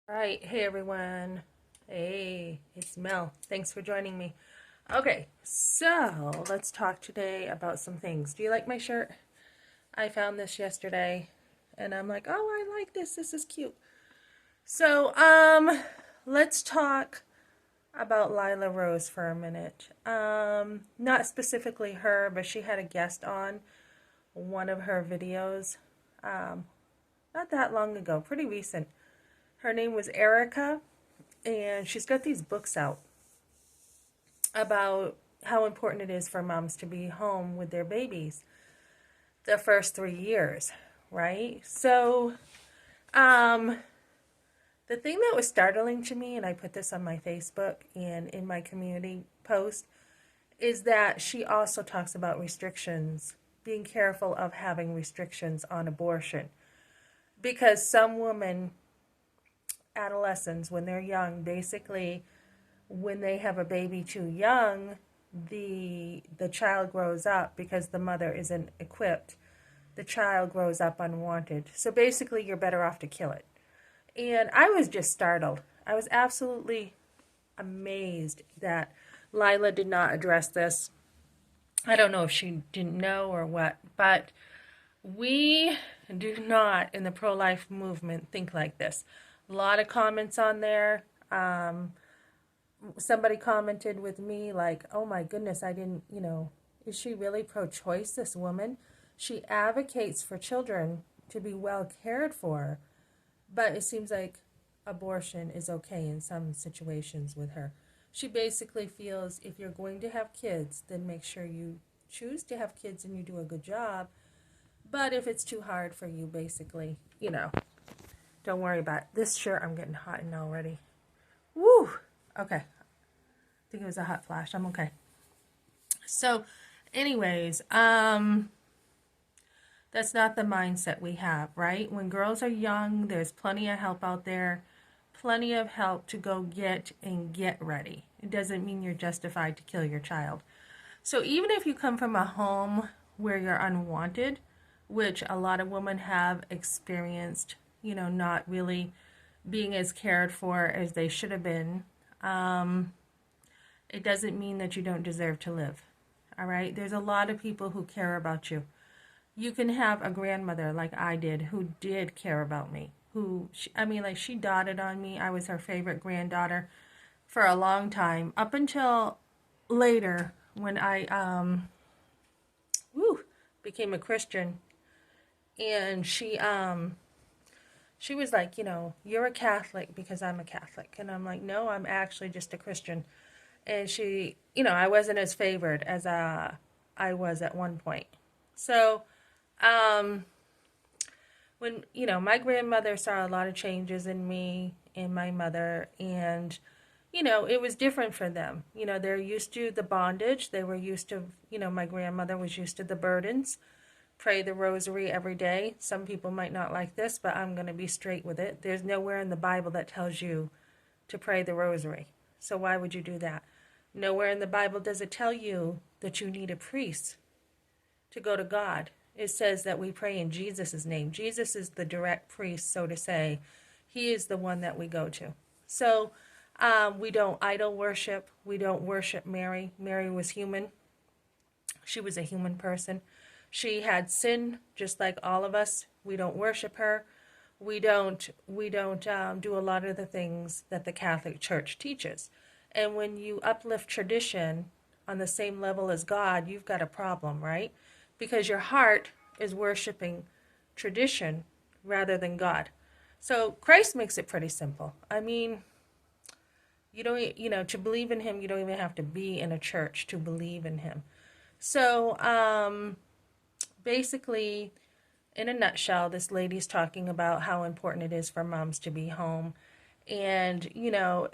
Right. Hey, everyone. Hey, it's Mel. Thanks for joining me. Okay, so let's talk today about some things. Do you like my shirt? I found this yesterday and I'm like, oh, I like this. This is cute. So, let's talk about Lila Rose for a minute. Not specifically her, but she had a guest on one of her videos, um, not that long ago, pretty recent. Her name was Erica, and she's got these books out about how important it is for moms to be home with their babies the first 3 years, right? So, um, the thing that was startling to me, and I put this on my Facebook and in my community post, is that she also talks about restrictions, being careful of having restrictions on abortion. Because some women, adolescents, when they're young, basically when they have a baby too young, the child grows up because the mother isn't equipped. The child grows up unwanted. So basically, you're better off to kill it. And I was just startled. I was absolutely amazed that Lila did not address this. I don't know if she didn't know or what, but we do not in the pro-life movement think like this. A lot of comments on there. Somebody commented with me like, oh my goodness, I didn't, is she really pro-choice, this woman? She advocates for children to be well cared for, but it seems like abortion is okay in some situations with her. She basically feels if you're going to have kids, then make sure you choose to have kids and you do a good job. But if it's too hard for you, basically, don't worry about it. This shirt, I'm getting hot in already. Woo! Okay. I think it was a hot flash. I'm okay. So, anyways, that's not the mindset we have, right? When girls are young, there's plenty of help out there, plenty of help to go get and get ready. It doesn't mean you're justified to kill your child. So even if you come from a home where you're unwanted, which a lot of women have experienced, not really being as cared for as they should have been, it doesn't mean that you don't deserve to live. All right? There's a lot of people who care about you. You can have a grandmother like I did who did care about me. She dotted on me. I was her favorite granddaughter for a long time, up until later when I became a Christian. And she was like, you're a Catholic because I'm a Catholic. And I'm like, no, I'm actually just a Christian. And she, I wasn't as favored as I was at one point. So, when, my grandmother saw a lot of changes in me and my mother, and, it was different for them. They're used to the bondage. They were used to, my grandmother was used to the burdens. Pray the rosary every day. Some people might not like this, but I'm going to be straight with it. There's nowhere in the Bible that tells you to pray the rosary. So why would you do that? Nowhere in the Bible does it tell you that you need a priest to go to God. It says that we pray in Jesus' name. Jesus is the direct priest, so to say. He is the one that we go to. So we don't idol worship. We don't worship Mary. Mary was human. She was a human person. She had sin just like all of us. We don't worship her. We don't do a lot of the things that the Catholic Church teaches. And when you uplift tradition on the same level as God, you've got a problem, right? Because your heart is worshiping tradition rather than God. So Christ makes it pretty simple. I mean, you don't, to believe in him, you don't even have to be in a church to believe in him. So, basically, in a nutshell, this lady's talking about how important it is for moms to be home. And, you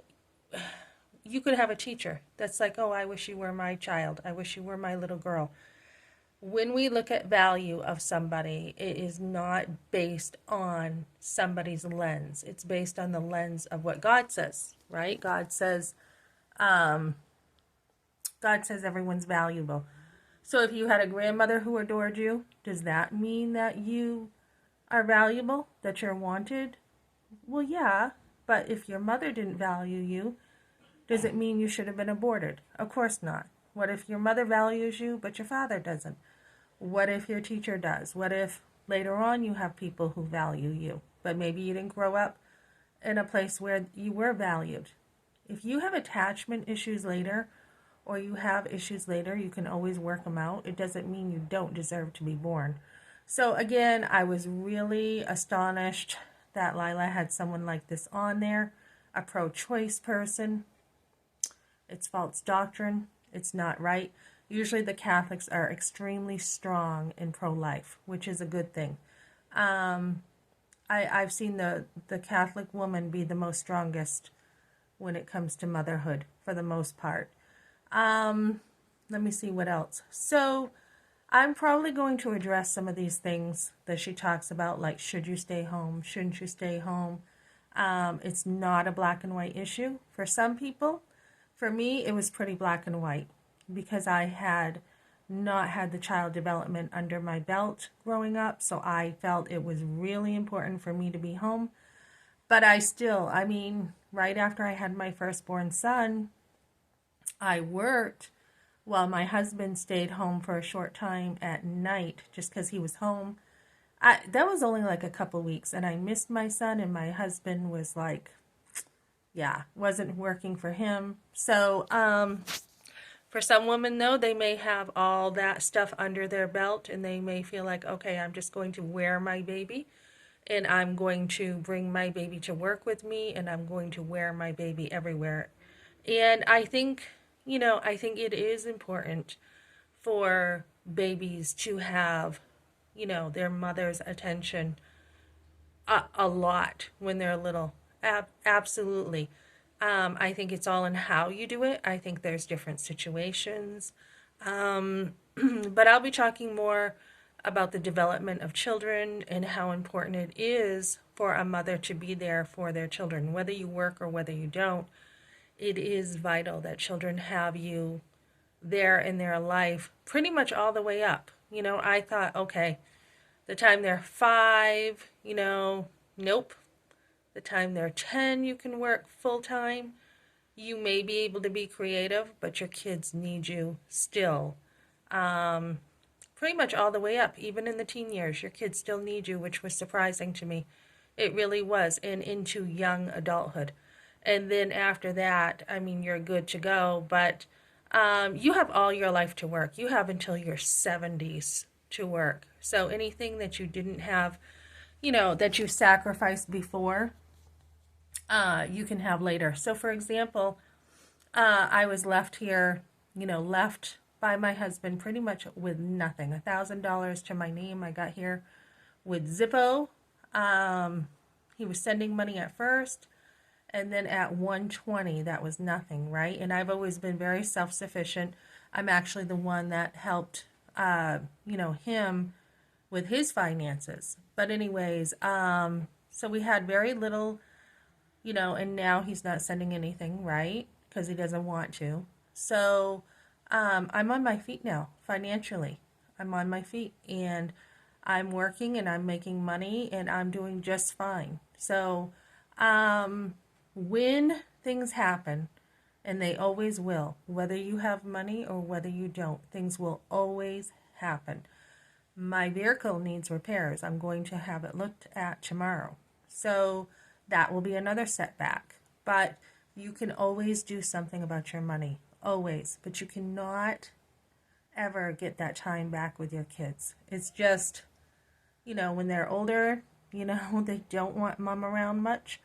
could have a teacher that's like, oh, I wish you were my child. I wish you were my little girl. When we look at value of somebody, it is not based on somebody's lens. It's based on the lens of what God says, right? God says everyone's valuable. So if you had a grandmother who adored you, does that mean that you are valuable, that you're wanted? Well, yeah, But if your mother didn't value you, does it mean you should have been aborted? Of course not. What if your mother values you, but your father doesn't? What if your teacher does? What if later on you have people who value you, but maybe you didn't grow up in a place where you were valued? If you have attachment issues later, or you have issues later, you can always work them out. It doesn't mean you don't deserve to be born. So again, I was really astonished that Lila had someone like this on there, a pro-choice person. It's false doctrine. It's not right. Usually the Catholics are extremely strong in pro-life, which is a good thing. I've seen the Catholic woman be the most strongest when it comes to motherhood, for the most part. Let me see what else. So I'm probably going to address some of these things that she talks about, like should you stay home, shouldn't you stay home. It's not a black and white issue for some people. For me, it was pretty black and white because I had not had the child development under my belt growing up, so I felt it was really important for me to be home. But I mean, right after I had my firstborn son, I worked while my husband stayed home for a short time at night just because he was home. That was only like a couple weeks, and I missed my son, and my husband was like, yeah, wasn't working for him. So, for some women, though, they may have all that stuff under their belt, and they may feel like, okay, I'm just going to wear my baby, and I'm going to bring my baby to work with me, and I'm going to wear my baby everywhere. And I think, I think it is important for babies to have, their mother's attention a lot when they're little. Absolutely. I think it's all in how you do it. I think there's different situations. But I'll be talking more about the development of children and how important it is for a mother to be there for their children. Whether you work or whether you don't, it is vital that children have you there in their life pretty much all the way up. I thought, okay, the time they're 5, nope. The time they're 10, you can work full time. You may be able to be creative, but your kids need you still. Pretty much all the way up, even in the teen years, your kids still need you, which was surprising to me. It really was, and into young adulthood. And then after that, I mean, you're good to go, but you have all your life to work. You have until your 70s to work. So anything that you didn't have, that you sacrificed before, you can have later. So for example, I was left here, left by my husband pretty much with nothing. $1,000 to my name. I got here with Zippo. He was sending money at first, and then at 120, that was nothing, right? And I've always been very self-sufficient. I'm actually the one that helped, him with his finances. But anyways, so we had very little, and now he's not sending anything, right? Because he doesn't want to. So I'm on my feet now, financially. I'm on my feet, and I'm working, and I'm making money, and I'm doing just fine. So when things happen, and they always will, whether you have money or whether you don't, things will always happen. My vehicle needs repairs. I'm going to have it looked at tomorrow. So that will be another setback. But you can always do something about your money. Always. But you cannot ever get that time back with your kids. It's just, when they're older, they don't want mom around much.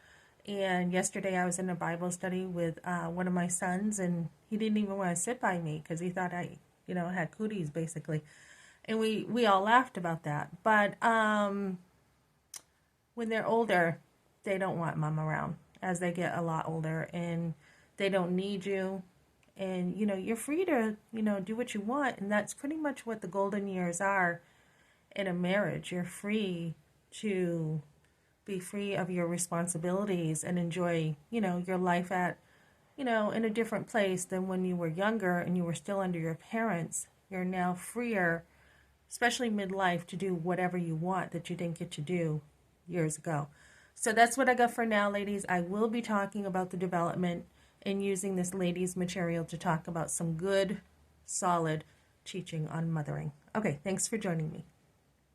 And yesterday I was in a Bible study with one of my sons, and he didn't even want to sit by me because he thought I, had cooties, basically. And we all laughed about that. But when they're older, they don't want mom around as they get a lot older, and they don't need you. And, you're free to, do what you want. And that's pretty much what the golden years are in a marriage. You're free to be free of your responsibilities and enjoy, your life at, in a different place than when you were younger and you were still under your parents. You're now freer, especially midlife, to do whatever you want that you didn't get to do years ago. So that's what I got for now, ladies. I will be talking about the development and using this ladies material to talk about some good, solid teaching on mothering. Okay, thanks for joining me.